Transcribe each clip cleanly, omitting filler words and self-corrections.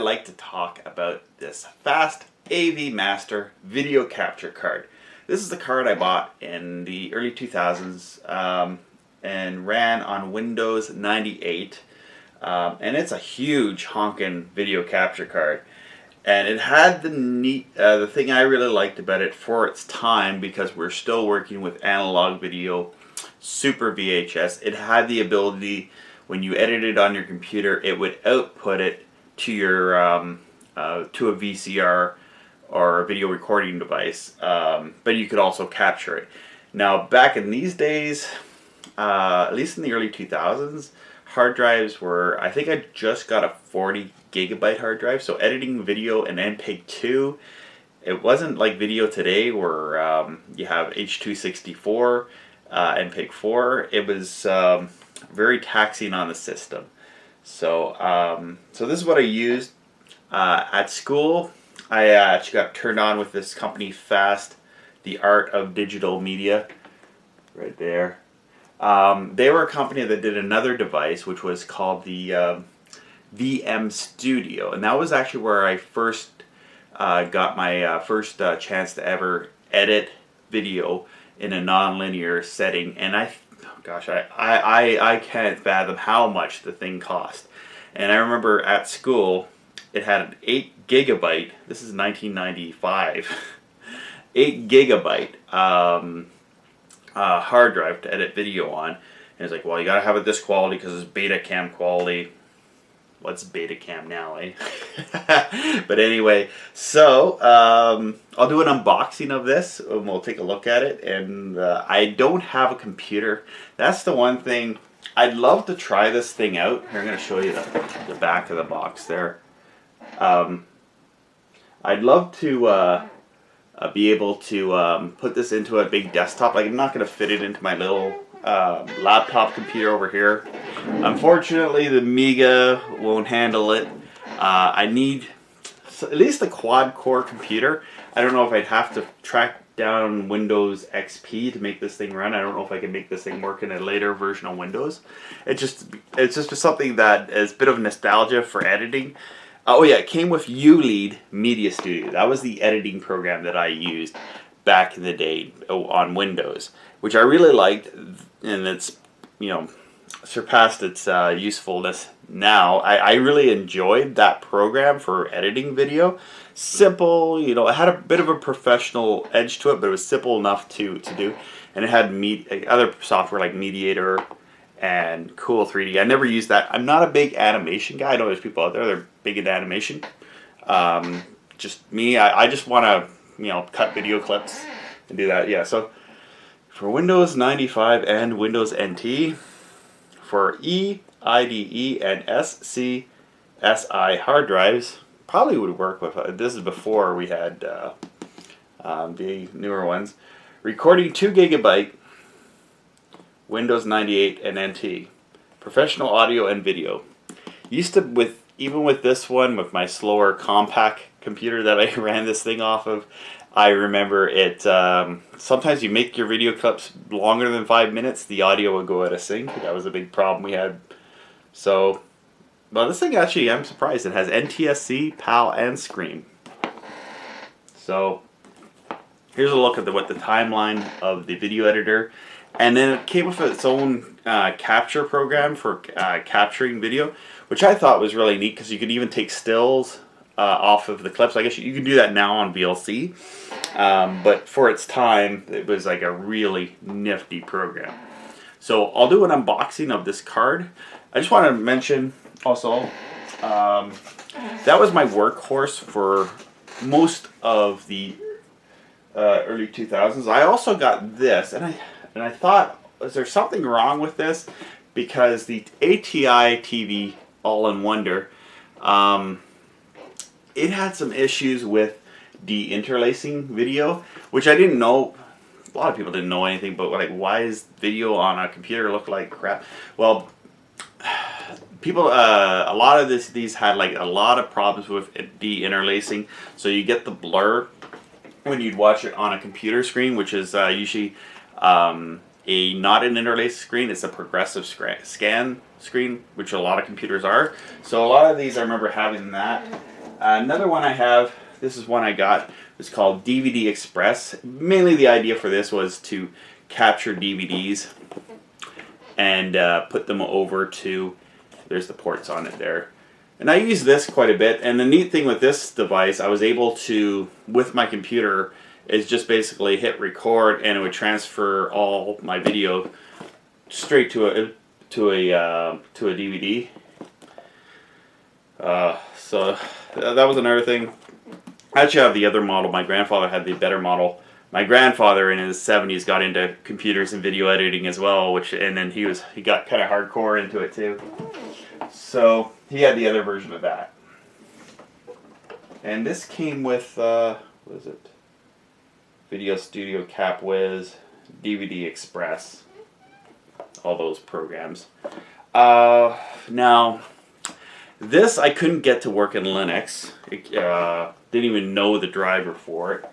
like to talk about this Fast AV Master video capture card. This is the card I bought in the early 2000s and ran on Windows 98. And it's a huge honkin' video capture card. And it had the thing I really liked about it for its time, because we're still working with analog video, Super VHS. It had the ability, when you edited on your computer, it would output it to your to a VCR or a video recording device, but you could also capture it. Now, back in these days, at least in the early 2000s, hard drives were, I think I just got a 40 gigabyte hard drive, so editing video in MPEG 2, it wasn't like video today where you have H.264, MPEG 4. It was very taxing on the system. So so this is what I used at school. I actually got turned on with this company, Fast, the Art of Digital Media, right there. They were a company that did another device which was called the VM Studio, and that was actually where I first got my first chance to ever edit video in a non-linear setting. And I can't fathom how much the thing cost. And I remember at school it had an 8 gigabyte, this is 1995, 8 gigabyte hard drive to edit video on. And it's like, well, you gotta have it this quality because it's Betacam quality. What's Betacam now, eh? But anyway, so I'll do an unboxing of this and we'll take a look at it. And I don't have a computer. That's the one thing. I'd love to try this thing out. Here, I'm going to show you the back of the box there. I'd love to be able to put this into a big desktop. Like, I'm not going to fit it into my little laptop computer over here. Unfortunately, the Amiga won't handle it. I need at least a quad-core computer. I don't know if I'd have to track down Windows XP to make this thing run. I don't know if I can make this thing work in a later version of Windows. It's just something that is a bit of nostalgia for editing. Oh yeah, it came with ULEAD Media Studio. That was the editing program that I used back in the day on Windows, which I really liked, and it's, you know, surpassed its usefulness now. I really enjoyed that program for editing video. Simple, you know, it had a bit of a professional edge to it, but it was simple enough to do. And it had other software like Mediator and Cool 3D. I never used that. I'm not a big animation guy. I know there's people out there that are big into animation. Just me, I just want to, you know, cut video clips and do that. Yeah, so for Windows 95 and Windows NT, for E, IDE, and SCSI hard drives, probably would work with, this is before we had the newer ones. Recording 2 gigabyte, Windows 98 and NT. Professional audio and video. Used to, even with this one, with my slower compact computer that I ran this thing off of, I remember it, sometimes you make your video clips longer than 5 minutes, the audio would go out of sync. That was a big problem we had. So, well, this thing actually, I'm surprised, it has NTSC, PAL, and Scream. So, here's a look at what the timeline of the video editor. And then it came with its own capture program for capturing video, which I thought was really neat because you could even take stills off of the clips. I guess you can do that now on VLC, but for its time, it was like a really nifty program. So I'll do an unboxing of this card. I just want to mention also, that was my workhorse for most of the early 2000s. I also got this, and I thought, is there something wrong with this? Because the ATI TV All-in-Wonder, it had some issues with deinterlacing video, which I didn't know. A lot of people didn't know anything, but like, why is video on a computer look like crap? Well, people, a lot of these had like a lot of problems with deinterlacing, so you get the blur when you'd watch it on a computer screen, which is usually not an interlaced screen, it's a progressive scan screen, which a lot of computers are. So a lot of these, I remember having that. Another one I have, this is one I got, it's called DVD Express. Mainly the idea for this was to capture DVDs and put them over to, there's the ports on it there. And I use this quite a bit, and the neat thing with this device, I was able to, with my computer, is just basically hit record and it would transfer all my video straight to a DVD. So that was another thing. I actually have the other model. My grandfather had the better model. My grandfather in his 70s got into computers and video editing as well, and then he got kind of hardcore into it too. So he had the other version of that. And this came with what is it? Video Studio, CapWiz, DVD Express, all those programs. Now, this I couldn't get to work in Linux. Didn't even know the driver for it.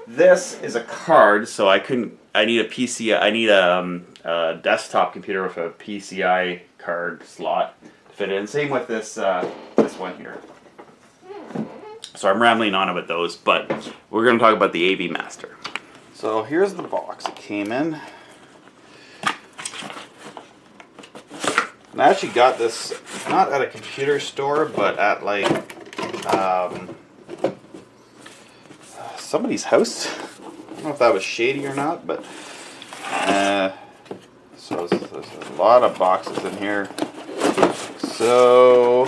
This is a card, so I need a PC. I need a desktop computer with a PCI card slot to fit in. Same with this this one here. So I'm rambling on about those, but we're going to talk about the AV Master. So here's the box it came in. And I actually got this not at a computer store, but at like somebody's house. I don't know if that was shady or not, but so there's a lot of boxes in here. So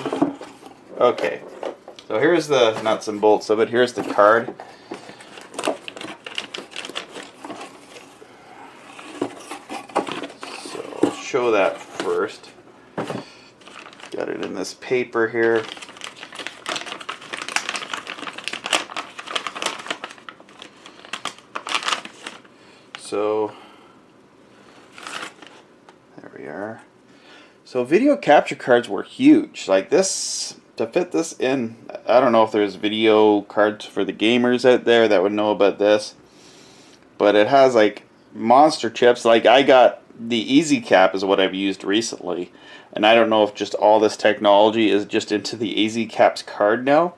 okay. So here's the nuts and bolts of it. Here's the card. So I'll show that first. Got it in this paper here. So there we are. So video capture cards were huge. Like this, to fit this in, I don't know if there's video cards for the gamers out there that would know about this, but it has like monster chips. Like I got the EasyCap is what I've used recently, and I don't know if just all this technology is just into the EasyCap's card now.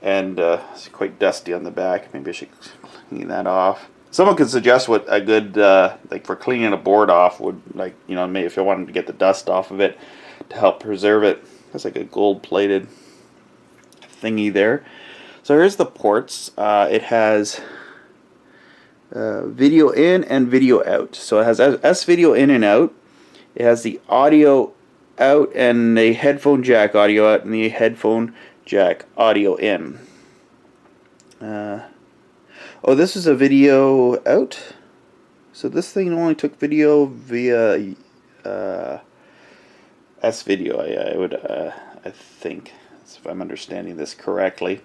And it's quite dusty on the back. Maybe I should clean that off. Someone could suggest what a good like for cleaning a board off would, like, you know, maybe if you wanted to get the dust off of it to help preserve it. It's like a gold-plated thingy there. So here's the ports. It has video in and video out. So it has S-Video in and out. It has the audio out and the headphone jack audio out and the headphone jack audio in. Oh, this is a video out. So this thing only took video via S-Video. I think, if I'm understanding this correctly.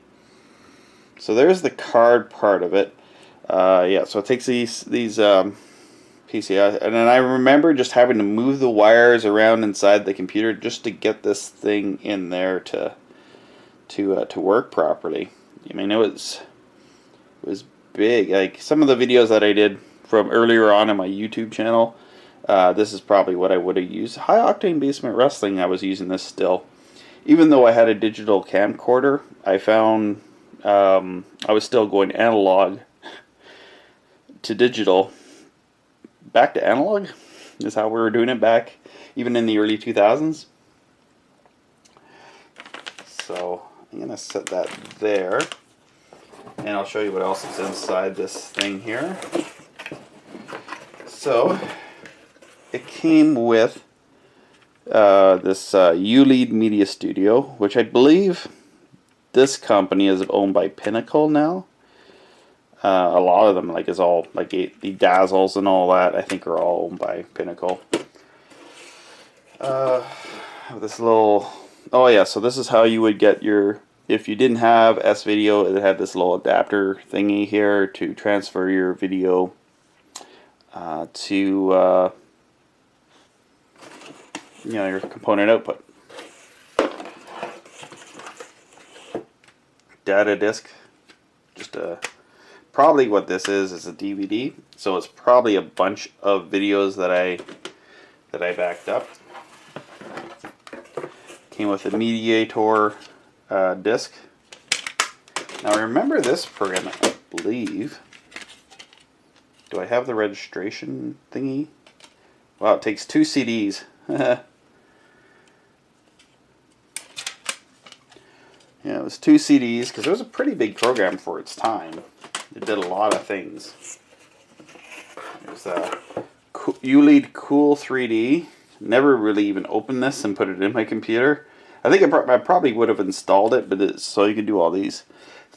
So there's the card part of it. Yeah, so it takes these PCI, and then I remember just having to move the wires around inside the computer just to get this thing in there to work properly. I mean, it was big. Like some of the videos that I did from earlier on in my YouTube channel, this is probably what I would have used. High Octane Basement Wrestling, I was using this still. Even though I had a digital camcorder, I found I was still going analog to digital. Back to analog is how we were doing it back even in the early 2000s. So I'm going to set that there. And I'll show you what else is inside this thing here. So it came with this ULEAD Media Studio, which I believe this company is owned by Pinnacle now. A lot of them, like, is all like the Dazzles and all that, I think are all owned by Pinnacle. This little, oh yeah, so this is how you would get your, if you didn't have S-Video, it had this little adapter thingy here to transfer your video to you know, your component output. Data disc, just probably what this is a DVD. So it's probably a bunch of videos that I backed up. Came with a mediator disc, Now remember this program, I believe. Do I have the registration thingy? Wow, it takes 2 CDs. Yeah, it was 2 CDs because it was a pretty big program for its time. It did a lot of things. There's ULEAD Cool 3D. Never really even opened this and put it in my computer. I think I probably would have installed it, but so you could do all these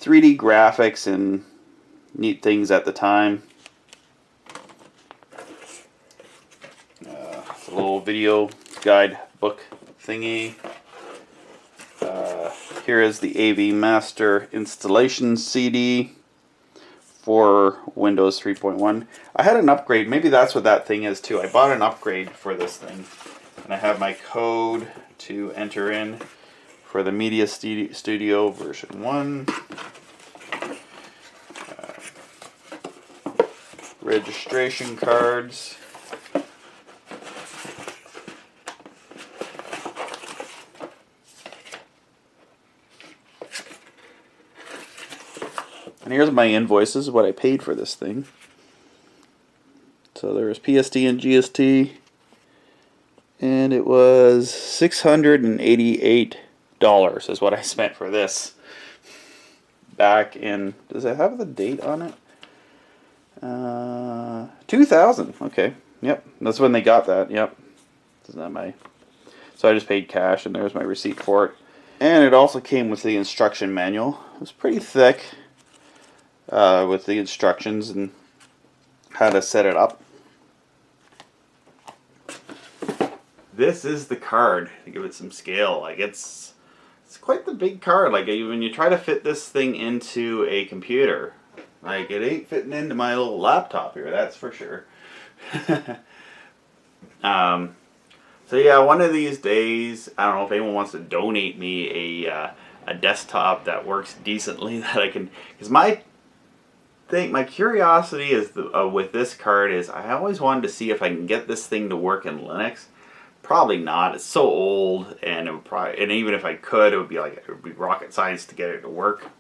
3D graphics and neat things at the time. It's a little video guide book thingy. Here is the AV Master installation CD for Windows 3.1. I had an upgrade. Maybe that's what that thing is too. I bought an upgrade for this thing. And I have my code to enter in for the Media Studio version 1. Registration cards. And here's my invoices, what I paid for this thing. So there was PST and GST, and it was $688 is what I spent for this. Back in, does it have the date on it? 2000. Okay, yep, that's when they got that. Yep, isn't that my? So I just paid cash, and there's my receipt for it. And it also came with the instruction manual. It was pretty thick. With the instructions and how to set it up. This is the card to give it some scale. Like it's quite the big card. Like when you try to fit this thing into a computer, like it ain't fitting into my little laptop here. That's for sure. So yeah, one of these days, I don't know if anyone wants to donate me a desktop that works decently that I can, because my curiosity is with this card is I always wanted to see if I can get this thing to work in Linux. Probably not. It's so old, and it would probably, and even if I could, it would be rocket science to get it to work.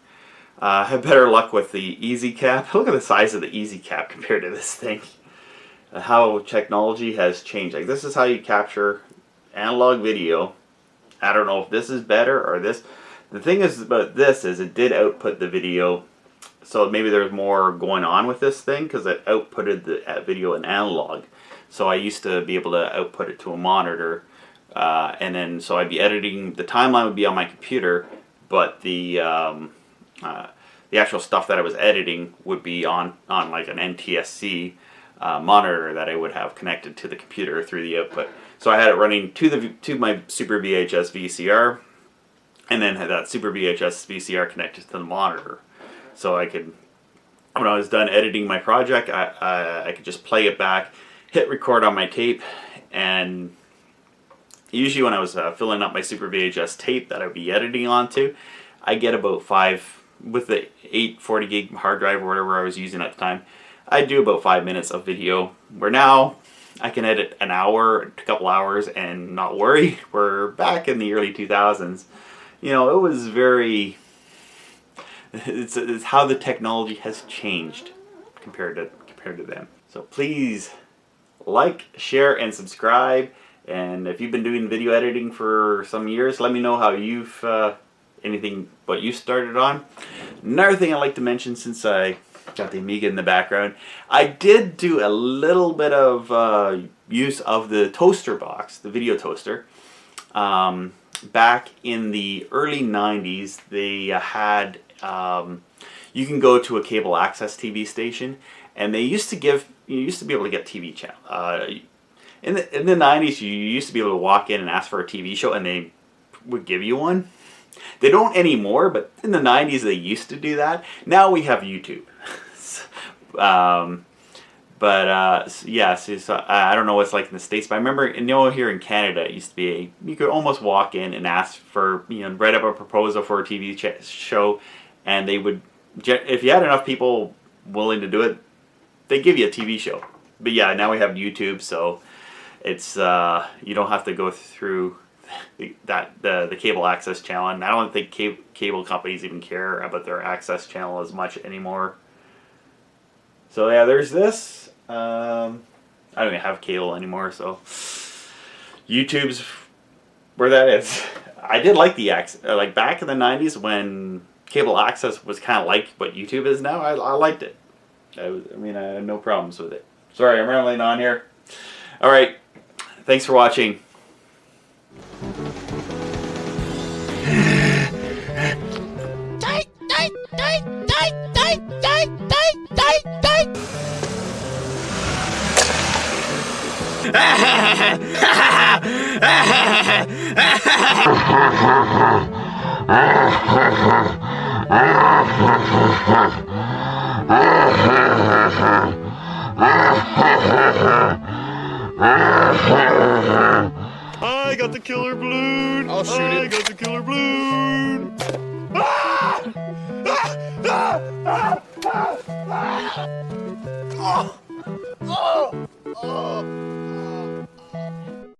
I had better luck with the EasyCap. Look at the size of the EasyCap compared to this thing. How technology has changed. Like this is how you capture analog video. I don't know if this is better or this. The thing is about this is it did output the video. So maybe there's more going on with this thing because it outputted the video in analog. So I used to be able to output it to a monitor, and then so I'd be editing. The timeline would be on my computer, but the actual stuff that I was editing would be on like an NTSC monitor that I would have connected to the computer through the output. So I had it running to my Super VHS VCR, and then had that Super VHS VCR connected to the monitor. So I could, when I was done editing my project, I could just play it back, hit record on my tape, and usually when I was filling up my Super VHS tape that I'd be editing onto, I get about 5, with the 840 gig hard drive or whatever I was using at the time, I'd do about 5 minutes of video, where now I can edit an hour, a couple hours, and not worry. We're back in the early 2000s. You know, it was very... It's how the technology has changed compared to them. So please like, share, and subscribe. And if you've been doing video editing for some years, let me know how you've what you started on. Another thing I'd like to mention, since I got the Amiga in the background, I did do a little bit of use of the toaster box, the video toaster. Back in the early 90s, they had you can go to a cable access TV station, and you used to be able to get TV channel. In the 90s, you used to be able to walk in and ask for a TV show, and they would give you one. They don't anymore, but in the 90s they used to do that. Now we have YouTube. Yeah, so I don't know what it's like in the States, but I remember, here in Canada, it used to be you could almost walk in and ask for, write up a proposal for a TV show, and they would, if you had enough people willing to do it, they give you a TV show. But yeah, now we have YouTube, so it's you don't have to go through the cable access channel, and I don't think cable companies even care about their access channel as much anymore. So yeah, there's this. I don't even have cable anymore, so YouTube's where that is. I did like the like back in the 90s when cable access was kind of like what YouTube is now. I liked it. I mean, I had no problems with it. Sorry, I'm rambling on here. All right, thanks for watching. I got the killer balloon. I'll shoot it. I got the killer balloon.